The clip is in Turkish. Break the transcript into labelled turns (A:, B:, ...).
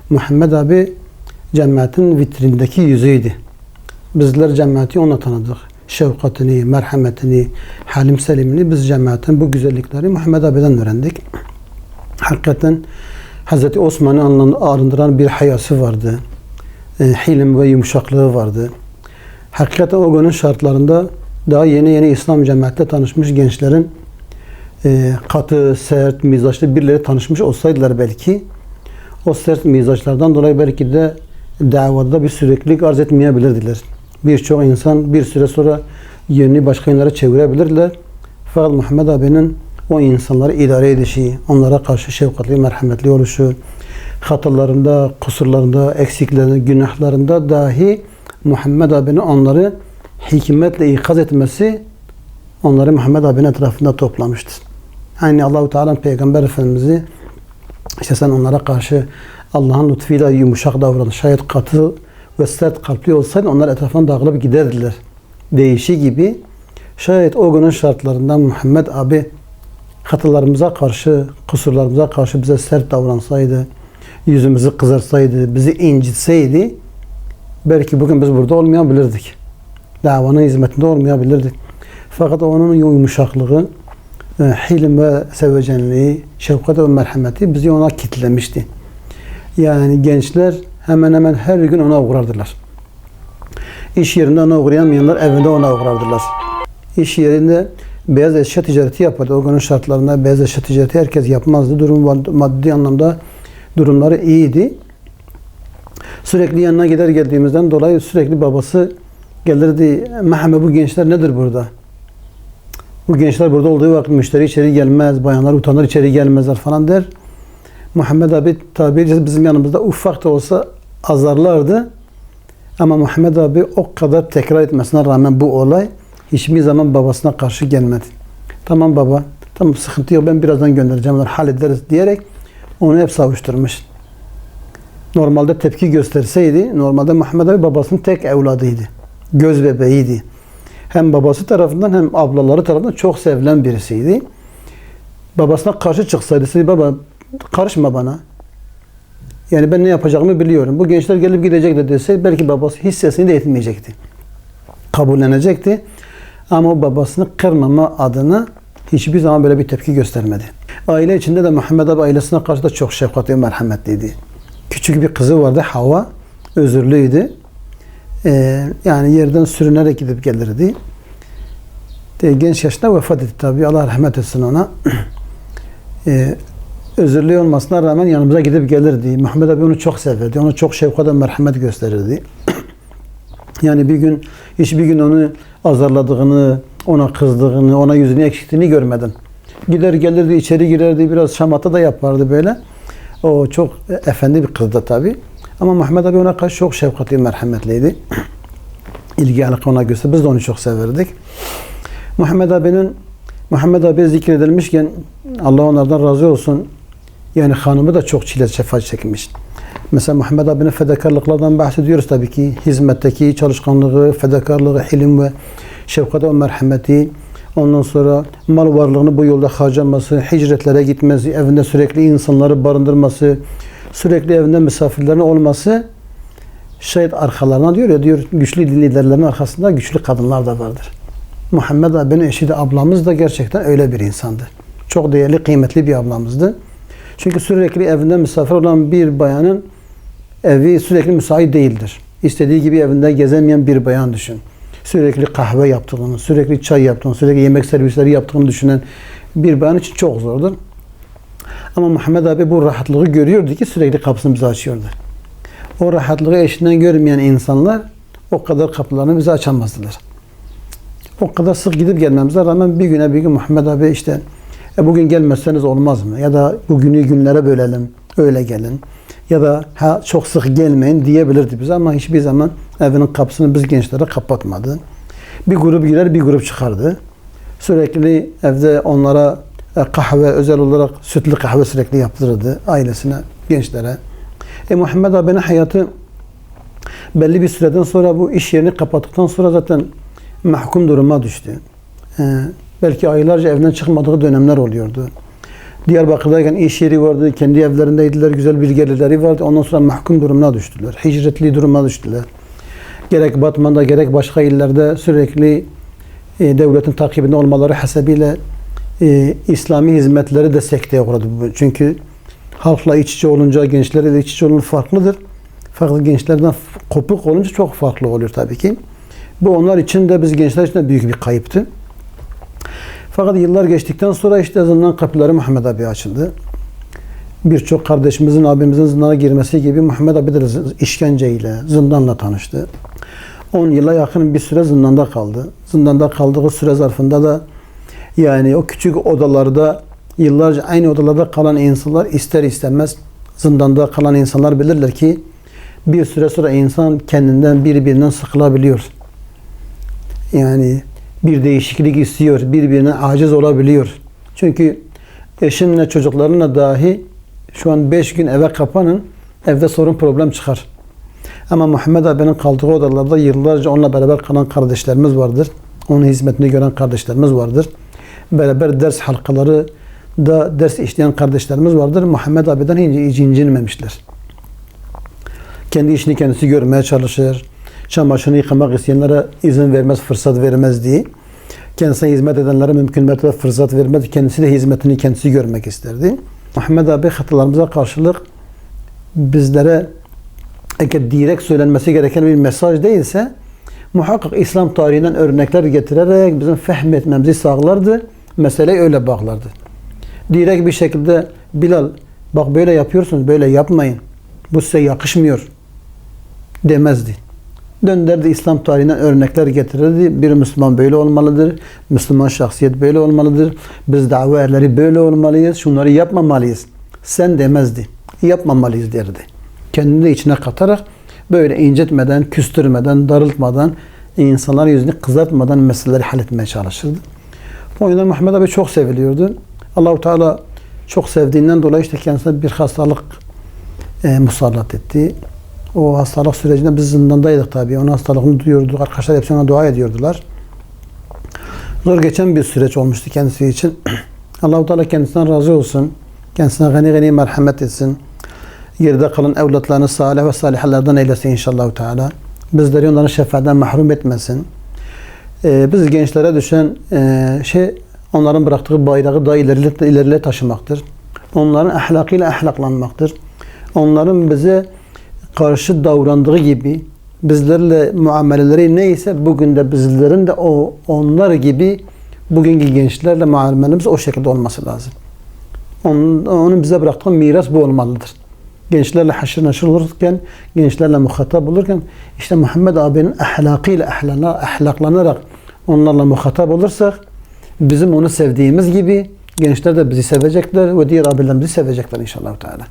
A: Muhammed abi cemaatin vitrindeki yüzüydü. Bizler cemaati onunla tanıdık. Şefkatini, merhametini, halim selimini biz cemaatin bu güzellikleri Muhammed abi'den öğrendik. Hakikaten Hazreti Osman'ı arındıran bir hayası vardı. Hilim ve yumuşaklığı vardı. Hakikaten o günün şartlarında daha yeni İslam cemaatle tanışmış gençlerin katı, sert, mizaçlı birileri tanışmış olsaydılar belki o sert mizaçlardan dolayı belki de davada bir süreklilik arz etmeyebilirdiler. Birçok insan bir süre sonra yönünü başka yönlere çevirebilirler. Fakat Muhammed abinin o insanları idare edişi, onlara karşı şefkatli, merhametli oluşu, hatalarında, kusurlarında, eksiklerinde, günahlarında dahi Muhammed abinin onları hikmetle ikaz etmesi onları Muhammed abinin etrafında toplamıştır. Yani Allah-u Teala Peygamber Efendimiz'i işte sen onlara karşı Allah'ın lütfuyla yumuşak davranış, şayet katı ve sert kalpli olsaydı onlar etrafından dağılıp giderdiler. Değişi gibi şayet o günün şartlarında Muhammed abi hatalarımıza karşı, kusurlarımıza karşı bize sert davransaydı, yüzümüzü kızarsaydı, bizi incitseydi belki bugün biz burada olmayabilirdik. Davanın hizmetinde olmayabilirdik. Fakat onun yumuşaklığı, hilim ve sevecenliği, şefkat ve merhameti bizi ona kitlemişti. Yani gençler hemen hemen her gün ona uğrardılar. İş yerinde ona uğrayamayanlar evinde ona uğrardılar. İş yerinde beyaz eşya ticareti yapardı. O günün şartlarında beyaz eşya ticareti herkes yapmazdı. Maddi anlamda durumları iyiydi. Sürekli yanına geldiğimizden dolayı sürekli babası gelirdi. Mehmet bu gençler nedir burada? Bu gençler burada olduğu vakit müşteri içeri gelmez, bayanlar utanır içeri gelmezler falan der. Muhammed abi tabi bizim yanımızda ufak da olsa azarlardı. Ama Muhammed abi o kadar tekrar etmesine rağmen bu olay hiçbir zaman babasına karşı gelmedi. Tamam baba, tamam sıkıntı yok ben birazdan göndereceğim, hallederiz diyerek onu hep savuşturmuş. Normalde tepki gösterseydi, normalde Muhammed abi babasının tek evladıydı. Göz bebeğiydi. Hem babası tarafından hem ablaları tarafından çok sevilen birisiydi. Babasına karşı çıksaydı, baba karışma bana. Yani ben ne yapacağımı biliyorum. Bu gençler gelip gidecek de dese belki babası hissesini de etmeyecekti. Kabullenecekti. Ama o babasını kırmama adına hiçbir zaman böyle bir tepki göstermedi. Aile içinde de Muhammed abi ailesine karşı da çok şefkatli ve merhametliydi. Küçük bir kızı vardı Havva. Özürlüydü. Yani yerden sürünerek gidip gelirdi. Genç yaşta vefat etti tabi. Allah rahmet etsin ona. Özürlü olmasına rağmen yanımıza gidip gelirdi. Muhammed abi onu çok severdi. Ona çok şefkat ve merhamet gösterirdi. Yani hiçbir gün onu azarladığını, ona kızdığını, ona yüzünü ekşittiğini görmedim. Gider gelirdi, içeri girerdi, biraz şamata da yapardı böyle. O çok efendi bir kızdı tabi. Ama Muhammed abi ona karşı çok şefkatli, merhametliydi. İlgi alaka ona gösterdi. Biz de onu çok severdik. Muhammed abi zikredilmişken Allah onlardan razı olsun. Yani hanımı da çok çile sefa çekmiş. Mesela Muhammed abinin fedakarlıklardan bahsediyoruz tabii ki. Hizmetteki çalışkanlığı, fedakarlığı, hilim ve şefkat ve merhameti. Ondan sonra mal varlığını bu yolda harcaması, hicretlere gitmesi, evinde sürekli insanları barındırması, sürekli evinde misafirlerin olması. Şayet arkalarına diyor güçlü liderlerin arkasında güçlü kadınlar da vardır. Muhammed abinin eşi de ablamız da gerçekten öyle bir insandı. Çok değerli, kıymetli bir ablamızdı. Çünkü sürekli evinde misafir olan bir bayanın evi sürekli müsait değildir. İstediği gibi evinde gezemeyen bir bayan düşün. Sürekli kahve yaptığını, sürekli çay yaptığını, sürekli yemek servisleri yaptığını düşünen bir bayan için çok zordur. Ama Muhammed abi bu rahatlığı görüyordu ki sürekli kapısını bize açıyordu. O rahatlığı eşinden görmeyen insanlar o kadar kapılarını bize açamazdılar. O kadar sık gidip gelmemize rağmen bir gün Muhammed abi işte bugün gelmezseniz olmaz mı? Ya da bugünü günlere bölelim, öyle gelin. Ya da çok sık gelmeyin diyebilirdi bize ama hiçbir zaman evinin kapısını biz gençlere kapatmadı. Bir grup girer, bir grup çıkardı. Sürekli evde onlara kahve, özel olarak sütlü kahve sürekli yaptırırdı ailesine, gençlere. Muhammed abinin hayatı belli bir süreden sonra bu iş yerini kapattıktan sonra zaten mahkum duruma düştü. Belki aylarca evden çıkmadığı dönemler oluyordu. Diyarbakır'dayken iş yeri vardı, kendi evlerindeydiler, güzel bir gelirleri vardı. Ondan sonra mahkum durumuna düştüler. Hicretli duruma düştüler. Gerek Batman'da gerek başka illerde sürekli devletin takibinde olmaları hasebiyle İslami hizmetleri de sekteye uğradı. Çünkü halkla iç içe olunca, gençlerle iç içe olunca farklıdır. Fakat gençlerden kopuk olunca çok farklı oluyor tabii ki. Bu onlar için de biz gençler için de büyük bir kayıptı. Fakat yıllar geçtikten sonra işte zindan kapıları Muhammed abi açıldı. Birçok kardeşimizin, abimizin zindana girmesi gibi Muhammed abi de işkenceyle, zindanla tanıştı. 10 yıla yakın bir süre zindanda kaldı. Zindanda kaldığı süre zarfında da yani o küçük odalarda yıllarca aynı odalarda kalan insanlar ister istemez zindanda kalan insanlar bilirler ki bir süre sonra insan kendinden birbirinden sıkılabiliyor. Yani bir değişiklik istiyor, birbirine aciz olabiliyor. Çünkü eşinle çocuklarına dahi şu an 5 gün eve kapanın, evde sorun problem çıkar. Ama Muhammed abinin kaldığı odalarda yıllarca onunla beraber kalan kardeşlerimiz vardır. Onun hizmetini gören kardeşlerimiz vardır. Beraber ders halkaları da ders işleyen kardeşlerimiz vardır. Muhammed abiden hiç incinmemişler. Kendi işini kendisi görmeye çalışır. Çamaşırını yıkamak isteyenlere izin vermez, fırsat vermez diye. Kendisine hizmet edenlere mümkün mertebe fırsat vermez. Kendisi de hizmetini kendisi görmek isterdi. Muhammed abi hatalarımıza karşılık bizlere eğer direkt söylenmesi gereken bir mesaj değilse muhakkak İslam tarihinden örnekler getirerek bizim fehmetmemizi sağlardı. Meseleyi öyle bağlardı. Direkt bir şekilde Bilal bak böyle yapıyorsunuz, böyle yapmayın. Bu size yakışmıyor demezdi. Dönderdi İslam tarihinden örnekler getirirdi. Bir Müslüman böyle olmalıdır. Müslüman şahsiyet böyle olmalıdır. Biz dava erleri böyle olmalıyız. Şunları yapmamalıyız. Sen demezdi. Yapmamalıyız derdi. Kendini de içine katarak böyle incitmeden, küstürmeden, darıltmadan, insanların yüzünü kızartmadan meseleleri halletmeye çalışırdı. O yüzden Muhammed abi çok seviliyordu. Allah-u Teala çok sevdiğinden dolayı işte kendisine bir hastalık musallat etti. O hastalık sürecinde biz zindandaydık tabii. Onun hastalığını duyuyorduk. Arkadaşlar hepsi ona dua ediyordular. Zor geçen bir süreç olmuştu kendisi için. Allah-u Teala kendisinden razı olsun. Kendisine gani gani merhamet etsin. Geride kalan evlatlarını salih ve salihalardan eylesin inşallah Teala. Bizleri onların şefaatten mahrum etmesin. Biz gençlere düşen onların bıraktığı bayrağı daha ileride taşımaktır. Onların ahlakıyla ahlaklanmaktır. Onların bize karşı davrandığı gibi bizlerle muameleleri neyse bugün de bizlerin de onlar gibi bugünkü gençlerle muamelemiz o şekilde olması lazım. Onun bize bıraktığı miras bu olmalıdır. Gençlerle haşır neşir olurken, gençlerle muhatap olurken işte Muhammed abinin ahlakıyla ahlaklanarak onlarla muhatap olursak bizim onu sevdiğimiz gibi gençler de bizi sevecekler ve diğer abilerimizi sevecekler inşallah Teala.